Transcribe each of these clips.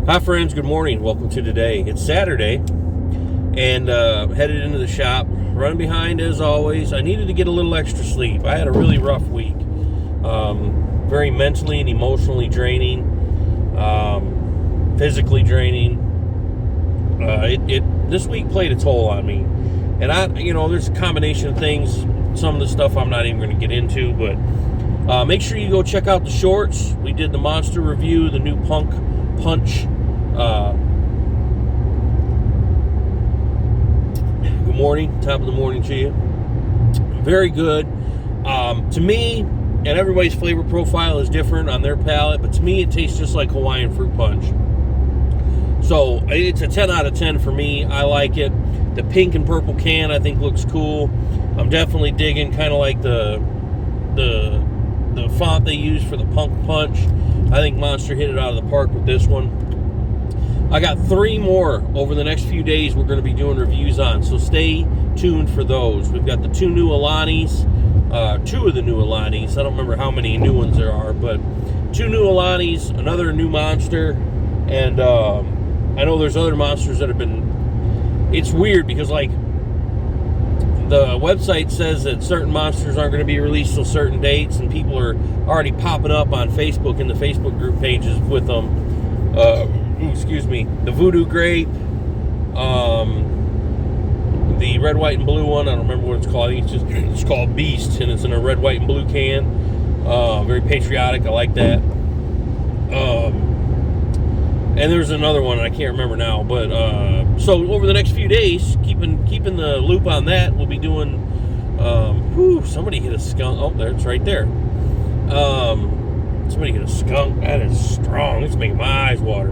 Hi friends, good morning. Welcome to today. It's Saturday and headed into the shop. Running behind as always. I needed to get a little extra sleep. I had a really rough week. Very mentally and emotionally draining. Physically draining. This week played a toll on me. And there's a combination of things. Some of the stuff I'm not even going to get into, but make sure you go check out the shorts. We did the monster review, the new Punch. Good morning, top of the morning to you. Very good. To me, and everybody's flavor profile is different on their palate, but to me it tastes just like Hawaiian fruit punch. So it's a 10 out of 10 for me. I like it. The pink and purple can I think looks cool. I'm definitely digging kind of like the font they use for the Punk Punch. I think Monster hit it out of the park with this one. I got 3 more over the next few days we're going to be doing reviews on, so stay tuned for those. We've got the 2 new Alanis, 2 of the new Alanis. I don't remember how many new ones there are, but 2 new Alanis, another new Monster, and I know there's other Monsters that have been... It's weird because, like, the website says that certain Monsters aren't going to be released till certain dates, and people are already popping up on Facebook in the Facebook group pages with them. The Voodoo Grape, the red, white, and blue one. I don't remember what it's called. I think it's called Beast, and it's in a red, white, and blue can. Very patriotic. I like that. And there's another one I can't remember now. But so over the next few days, keeping the loop on that, we'll be doing. Somebody hit a skunk. Oh, there, it's right there. Somebody hit a skunk. That is strong. It's making my eyes water.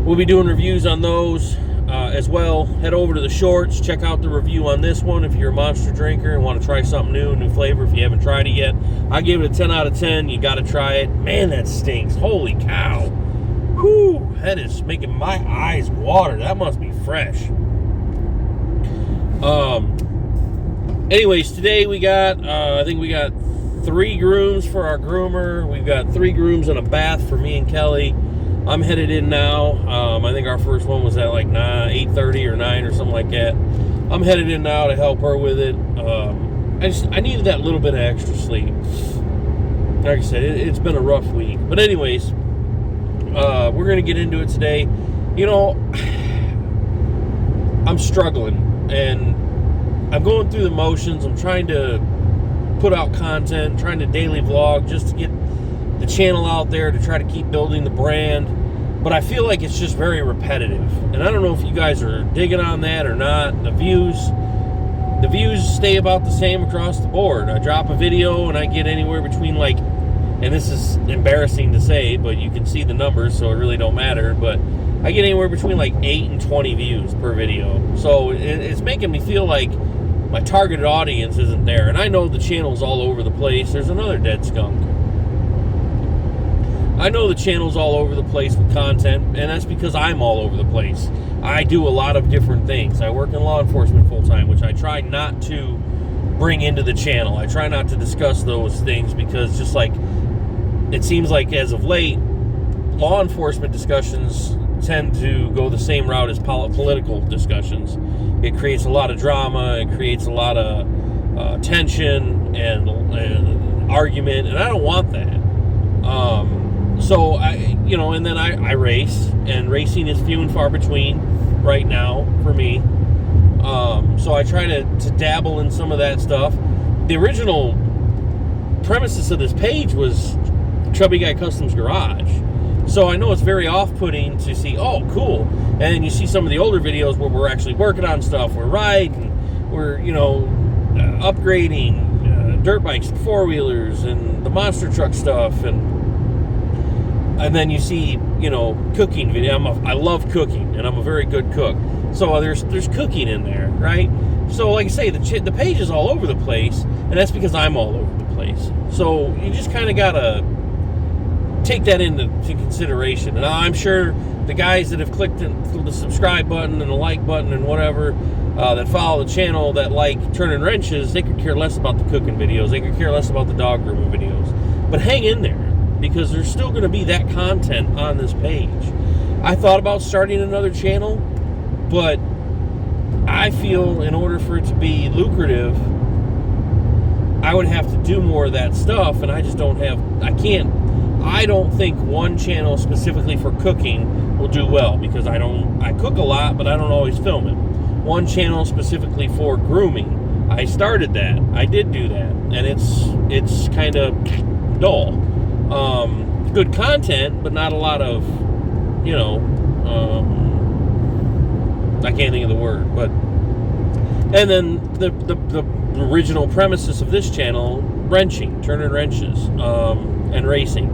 We'll be doing reviews on those as well. Head over to the shorts. Check out the review on this one if you're a Monster drinker and want to try something new flavor if you haven't tried it yet. I gave it a 10 out of 10. You got to try it. Man, that stinks. Holy cow. Whew. That is making my eyes water. That must be fresh. Anyways, today we got, I think we got 3 grooms for our groomer. We've got 3 grooms and a bath for me and Kelly. I'm headed in now. I think our first one was at like 8:30 or 9 or something like that. I'm headed in now to help her with it. I needed that little bit of extra sleep. Like I said, it's been a rough week. But anyways, we're going to get into it today. You know, I'm struggling and I'm going through the motions. I'm trying to put out content, trying to daily vlog just to get the channel out there to try to keep building the brand, but I feel like it's just very repetitive, and I don't know if you guys are digging on that or not. The views stay about the same across the board. I drop a video and I get anywhere between, like, and this is embarrassing to say, but you can see the numbers, so it really don't matter, but I get anywhere between like 8 and 20 views per video. So it's making me feel like my targeted audience isn't there. And I know the channel's all over the place. There's another dead skunk. I know the channel's all over the place with content, and that's because I'm all over the place. I do a lot of different things. I work in law enforcement full-time, which I try not to bring into the channel. I try not to discuss those things because just like it seems like as of late, law enforcement discussions tend to go the same route as political discussions. It creates a lot of drama. It creates a lot of tension and argument, and I don't want that. So and then I race, and racing is few and far between right now for me. So I try to dabble in some of that stuff. The original premises of this page was Chubby Guy Customs Garage. So I know it's very off-putting to see, oh, cool. And then you see some of the older videos where we're actually working on stuff. We're riding, we're, upgrading dirt bikes and four-wheelers and the monster truck stuff. And then you see, cooking video. I love cooking, and I'm a very good cook. So there's cooking in there, right? So like I say, the page is all over the place, and that's because I'm all over the place. So you just kind of got to take that into consideration. And I'm sure the guys that have clicked the subscribe button and the like button and whatever, that follow the channel, that like turning wrenches, they could care less about the cooking videos. They could care less about the dog grooming videos. But hang in there, because there's still going to be that content on this page. I thought about starting another channel, but I feel in order for it to be lucrative, I would have to do more of that stuff, and I just don't have, I don't think one channel specifically for cooking will do well, because I cook a lot, but I don't always film it. One channel specifically for grooming, I started that. I did do that, and it's kind of dull. Good content, but not a lot of, I can't think of the word, but, and then the original premises of this channel, wrenching, turning wrenches, and racing,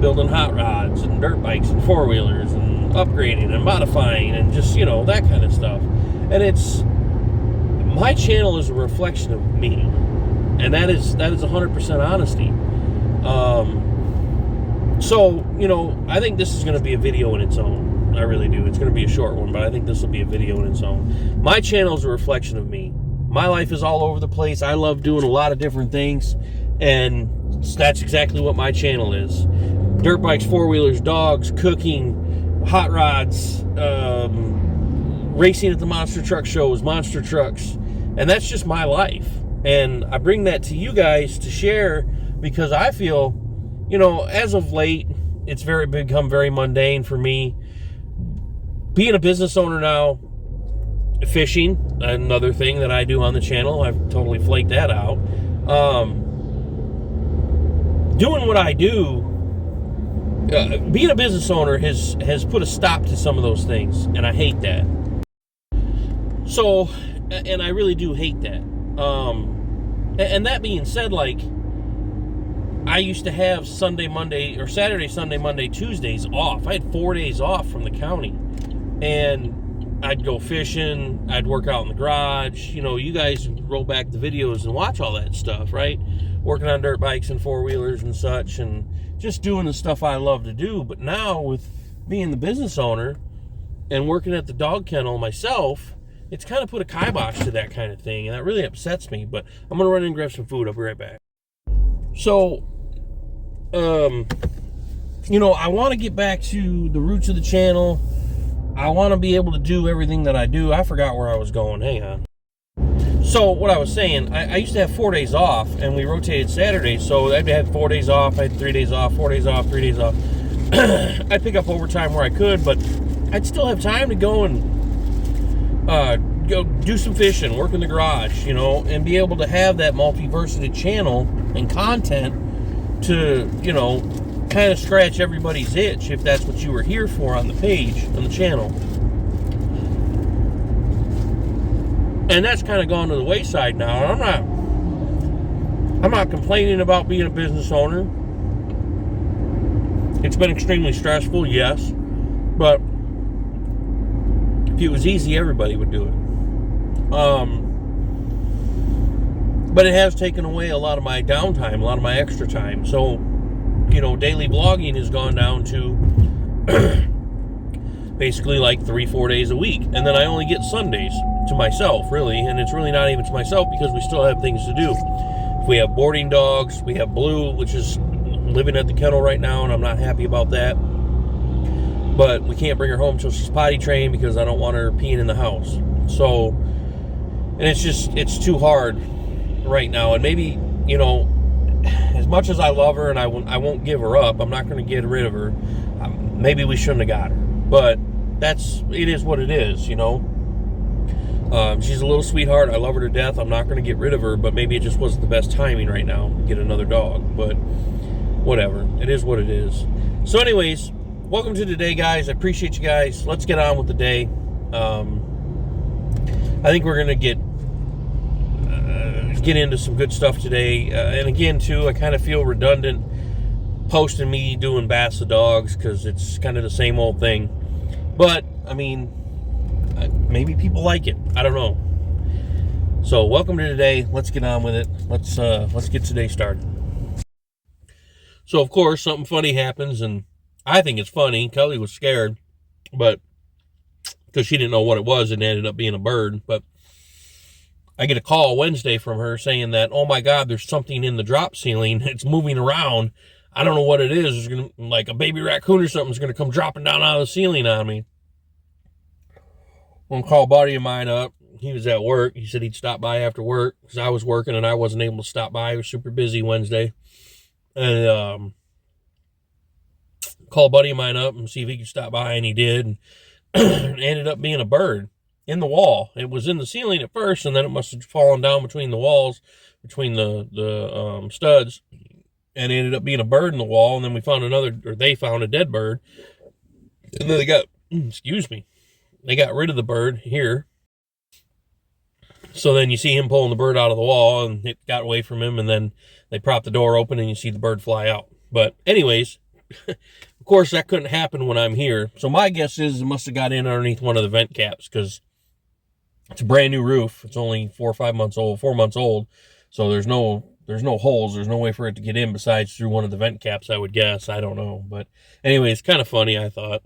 building hot rods and dirt bikes and four-wheelers and upgrading and modifying and just, that kind of stuff. And my channel is a reflection of me, and that is 100% honesty. So, I think this is going to be a video in its own. I really do. It's going to be a short one, but I think this will be a video in its own. My channel is a reflection of me. My life is all over the place. I love doing a lot of different things, and that's exactly what my channel is. Dirt bikes, four-wheelers, dogs, cooking, hot rods, racing at the monster truck shows, monster trucks, and that's just my life. And I bring that to you guys to share, because I feel, as of late, it's become very mundane for me. Being a business owner now, fishing, another thing that I do on the channel, I've totally flaked that out. Doing what I do, being a business owner has put a stop to some of those things, and I hate that. So, and I really do hate that. And that being said, I used to have Saturday, Sunday, Monday, Tuesdays off. I had 4 days off from the county, and I'd go fishing, I'd work out in the garage. You guys roll back the videos and watch all that stuff, right? Working on dirt bikes and four-wheelers and such, and just doing the stuff I love to do. But now, with being the business owner and working at the dog kennel myself, it's kind of put a kibosh to that kind of thing, and that really upsets me. But I'm going to run in and grab some food. I'll be right back. So, I want to get back to the roots of the channel. I want to be able to do everything that I do. I forgot where I was going. Hang on. So what I was saying, I used to have 4 days off, and we rotated Saturdays. So I'd have 4 days off. I had 3 days off, 4 days off, 3 days off. I'd pick up overtime where I could, but I'd still have time to go and go do some fishing, work in the garage, and be able to have that multiversity channel and content to, kind of scratch everybody's itch, if that's what you were here for on the page, on the channel. And that's kind of gone to the wayside now. And I'm not complaining about being a business owner. It's been extremely stressful, yes, but if it was easy, everybody would do it. But it has taken away a lot of my downtime, a lot of my extra time. So, daily vlogging has gone down to basically 3-4 days a week. And then I only get Sundays to myself, really. And it's really not even to myself, because we still have things to do. We have boarding dogs. We have Blue, which is living at the kennel right now, and I'm not happy about that. But we can't bring her home until she's potty trained, because I don't want her peeing in the house. So, and it's too hard right now. And maybe, as much as I love her and I won't give her up, I'm not going to get rid of her. Maybe we shouldn't have got her, but it is what it is. She's a little sweetheart. I love her to death. I'm not going to get rid of her, but maybe it just wasn't the best timing right now to get another dog. But whatever, it is what it is. So anyways, welcome to today, guys. I appreciate you guys. Let's get on with the day. I think we're going to get into some good stuff today. And again, too, I kind of feel redundant posting me doing baths of dogs, because it's kind of the same old thing. But, maybe people like it. I don't know. So, welcome to today. Let's get on with it. Let's get today started. So, of course, something funny happens, and I think it's funny. Kelly was scared, but because she didn't know what it was, and it ended up being a bird. But I get a call Wednesday from her saying that, oh my God, there's something in the drop ceiling. It's moving around. I don't know what it is. It's gonna, like a baby raccoon or something's gonna come dropping down out of the ceiling on me. I'm gonna call a buddy of mine up. He was at work. He said he'd stop by after work because I was working and I wasn't able to stop by. I was super busy Wednesday. And call a buddy of mine up and see if he could stop by, and he did. And it ended up being a bird in the wall. It was in the ceiling at first, and then it must have fallen down between the walls, between the studs, and it ended up being a bird in the wall. And then we found they found a dead bird, and then they got, excuse me, they got rid of the bird here. So then you see him pulling the bird out of the wall, and it got away from him, and then they prop the door open, and you see the bird fly out. But anyways, of course, that couldn't happen when I'm here. So my guess is it must have got in underneath one of the vent caps because it's a brand new roof. It's only 4 months old. So there's no holes. There's no way for it to get in besides through one of the vent caps, I would guess. I don't know. But anyway, it's kind of funny, I thought.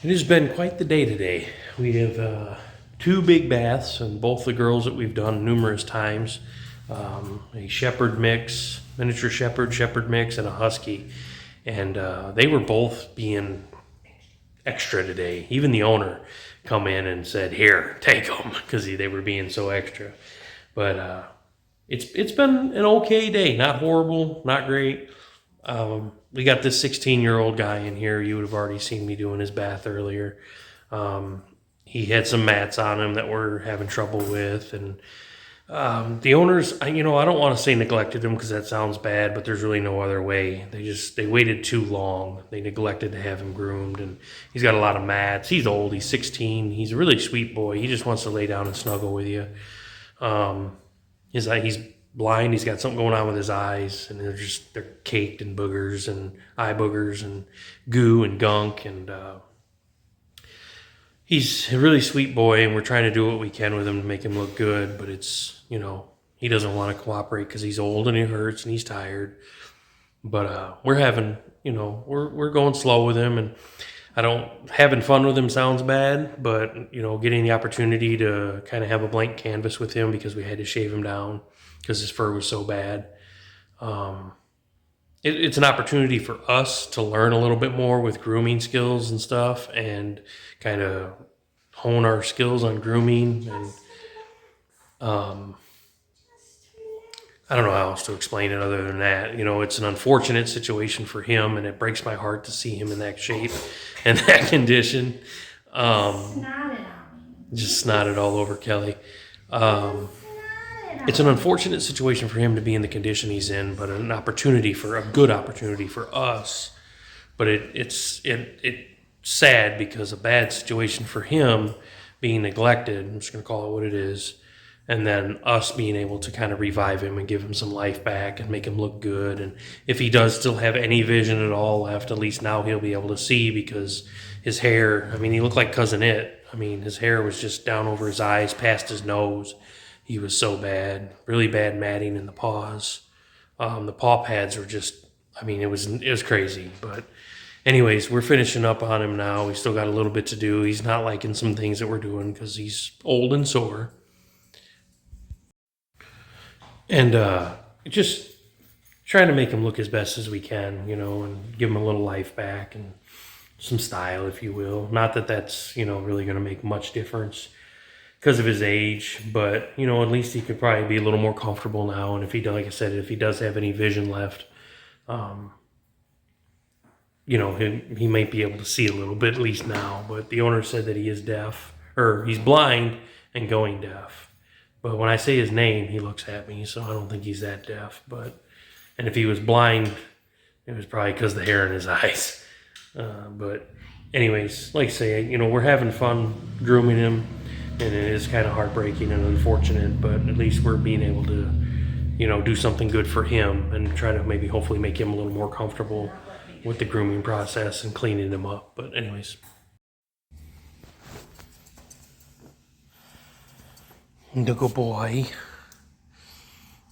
It has been quite the day today. We have 2 big baths, and both the girls that we've done numerous times. A shepherd mix, miniature shepherd mix, and a husky. And they were both being extra today. Even the owner come in and said, "Here, take them," because they were being so extra. But it's been an okay day. Not horrible, not great. We got this 16-year-old guy in here. You would have already seen me doing his bath earlier. He had some mats on him that we're having trouble with. And the owners, I don't want to say neglected him because that sounds bad, but there's really no other way. They waited too long. They neglected to have him groomed. And he's got a lot of mats. He's old. He's 16. He's a really sweet boy. He just wants to lay down and snuggle with you. He's blind. He's got something going on with his eyes, and they're caked in boogers and eye boogers and goo and gunk. And he's a really sweet boy, and we're trying to do what we can with him to make him look good. But it's, he doesn't want to cooperate because he's old and he hurts and he's tired. But we're having, we're going slow with him, and having fun with him sounds bad, but, getting the opportunity to kind of have a blank canvas with him because we had to shave him down because his fur was so bad. It's an opportunity for us to learn a little bit more with grooming skills and stuff, and kind of hone our skills on grooming. And I don't know how else to explain it other than that. It's an unfortunate situation for him, and it breaks my heart to see him in that shape and that condition. Just snotted all over Kelly. It's an unfortunate situation for him to be in the condition he's in, but a good opportunity for us. But it's sad because a bad situation for him being neglected. I'm just going to call it what it is. And then us being able to kind of revive him and give him some life back and make him look good. And if he does still have any vision at all left, at least now he'll be able to see, because his hair, he looked like Cousin It. His hair was just down over his eyes, past his nose. He was so bad, really bad matting in the paws. The paw pads were just, it was crazy. But anyways, we're finishing up on him now. We still got a little bit to do. He's not liking some things that we're doing because he's old and sore. And just trying to make him look as best as we can, and give him a little life back and some style, if you will. Not that that's, really going to make much difference because of his age, but, at least he could probably be a little more comfortable now. And if he, like I said, if he does have any vision left, he might be able to see a little bit, at least now. But the owner said that he is deaf, or he's blind and going deaf. But when I say his name, he looks at me, so I don't think he's that deaf. And if he was blind, it was probably because of the hair in his eyes. But anyways, like I say, we're having fun grooming him, and it is kind of heartbreaking and unfortunate, but at least we're being able to, do something good for him and try to maybe hopefully make him a little more comfortable with the grooming process and cleaning him up. But anyways. The good boy.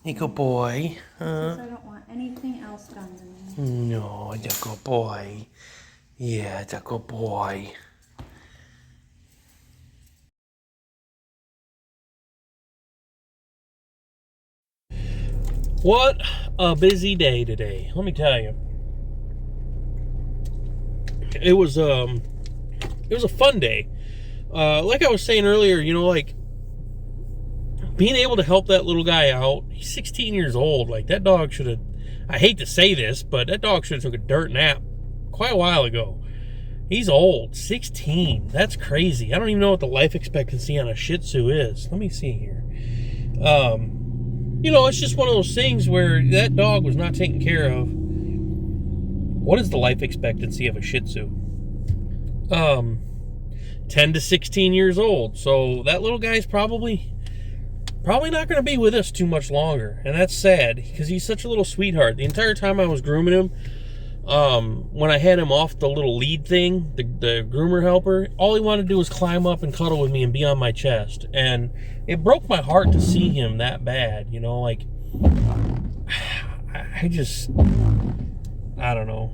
The good boy. I don't want anything else done to me. No, the good boy. Yeah, the good boy. What a busy day today. Let me tell you. It was a fun day. Like I was saying earlier, being able to help that little guy out. He's 16 years old. Like, that dog should have, I hate to say this, but that dog should have took a dirt nap quite a while ago. He's old, 16. That's crazy. I don't even know what the life expectancy on a Shih Tzu is. Let me see here. It's just one of those things where that dog was not taken care of. What is the life expectancy of a Shih Tzu? 10 to 16 years old. So that little guy's probably not going to be with us too much longer. And that's sad because he's such a little sweetheart. The entire time I was grooming him, when I had him off the little lead thing, the groomer helper, all he wanted to do was climb up and cuddle with me and be on my chest. And it broke my heart to see him that bad, I don't know.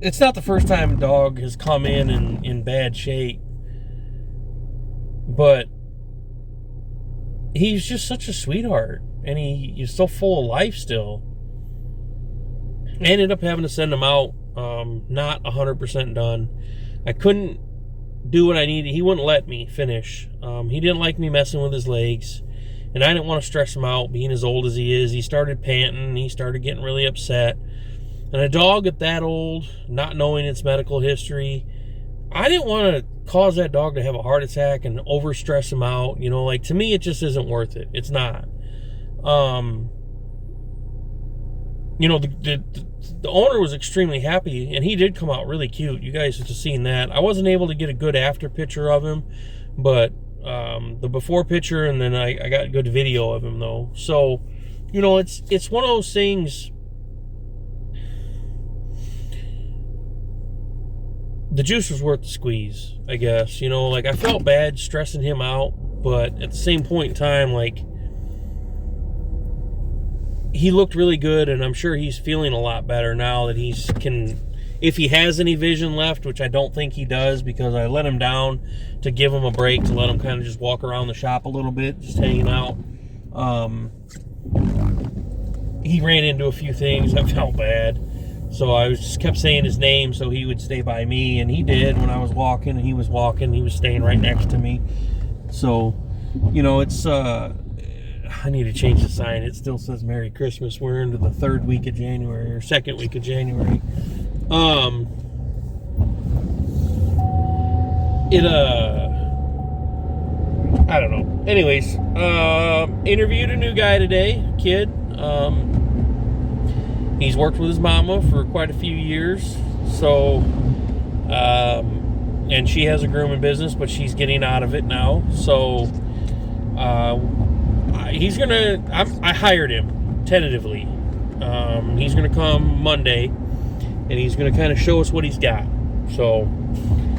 It's not the first time a dog has come in bad shape, but he's just such a sweetheart, and he's so full of life still. I ended up having to send him out, not 100% done. I couldn't do what I needed. He wouldn't let me finish. He didn't like me messing with his legs, and I didn't want to stress him out being as old as he is. He started panting. He started getting really upset. And a dog at that old, not knowing its medical history, I didn't want to cause that dog to have a heart attack and overstress him out. To me, it just isn't worth it. It's not. The owner was extremely happy, and he did come out really cute. You guys have just seen that. I wasn't able to get a good after picture of him, but the before picture, and then I got good video of him though. So, you know, it's one of those things. The juice was worth the squeeze, I guess. You know, like I felt bad stressing him out, but at the same point in time, like he looked really good, and I'm sure he's feeling a lot better now that if he has any vision left, which I don't think he does, because I let him down to give him a break, to let him kind of just walk around the shop a little bit, just hanging out. He ran into a few things. I felt bad. So I just kept saying his name so he would stay by me, and he did. When I was walking and he was walking, he was staying right next to me. So, you know, it's I need to change the sign. It still says Merry Christmas. We're into the third week of January, or second week of January. I don't know. Anyways, interviewed a new guy today, kid. He's worked with his mama for quite a few years. So, and she has a grooming business, but she's getting out of it now. So, I hired him tentatively. He's gonna come Monday, and he's gonna kind of show us what he's got. So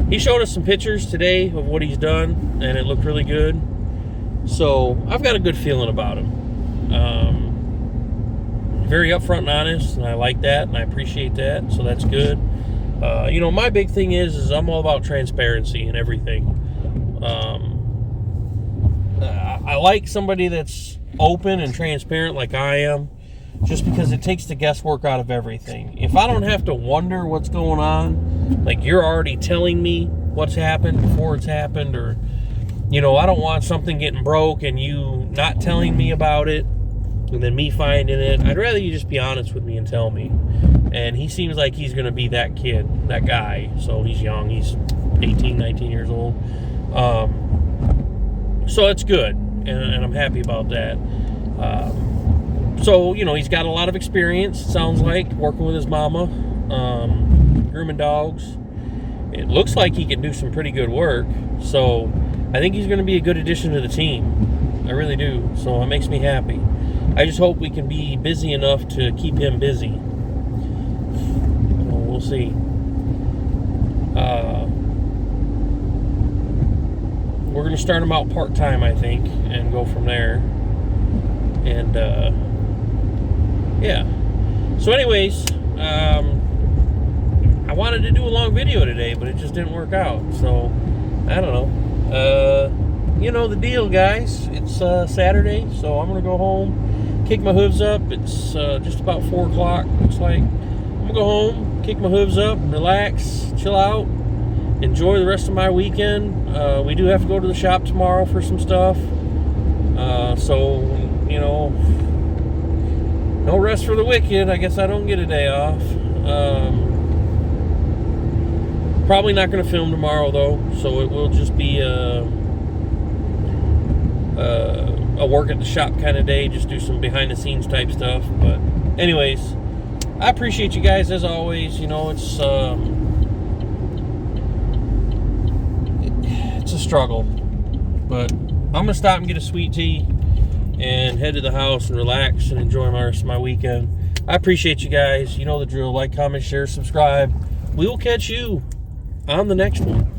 he showed us some pictures today of what he's done, and it looked really good. So I've got a good feeling about him. Very upfront and honest, and I like that, and I appreciate that. So that's good. You know, my big thing is I'm all about transparency and everything. I like somebody that's open and transparent like I am, just because it takes the guesswork out of everything. If I don't have to wonder what's going on, like you're already telling me what's happened before it's happened, or, you know, I don't want something getting broke and you not telling me about it and then me finding it. I'd rather you just be honest with me and tell me. And he seems like he's going to be that kid, that guy. So he's young. He's 18, 19 years old. So it's good, and I'm happy about that. So, you know, he's got a lot of experience, it sounds like, working with his mama, grooming dogs. It looks like he can do some pretty good work. So I think he's going to be a good addition to the team. I really do. So it makes me happy. I just hope we can be busy enough to keep him busy. We'll see. We're going to start him out part-time, I think, and go from there. And, yeah. So anyways, I wanted to do a long video today, but it just didn't work out. So, I don't know. You know the deal, guys. It's Saturday, so I'm going to go home, kick my hooves up. It's just about 4 o'clock, looks like. I'm going to go home, kick my hooves up, relax, chill out, enjoy the rest of my weekend. We do have to go to the shop tomorrow for some stuff. So, you know, no rest for the wicked. I guess I don't get a day off. Probably not going to film tomorrow, though. So it will just be a work at the shop kind of day. Just do some behind-the-scenes type stuff. But anyways, I appreciate you guys as always. You know, it's a struggle, but I'm gonna stop and get a sweet tea and head to the house and relax and enjoy my rest of my weekend. I appreciate you guys. You know the drill. Like, comment, share, subscribe. We will catch you on the next one.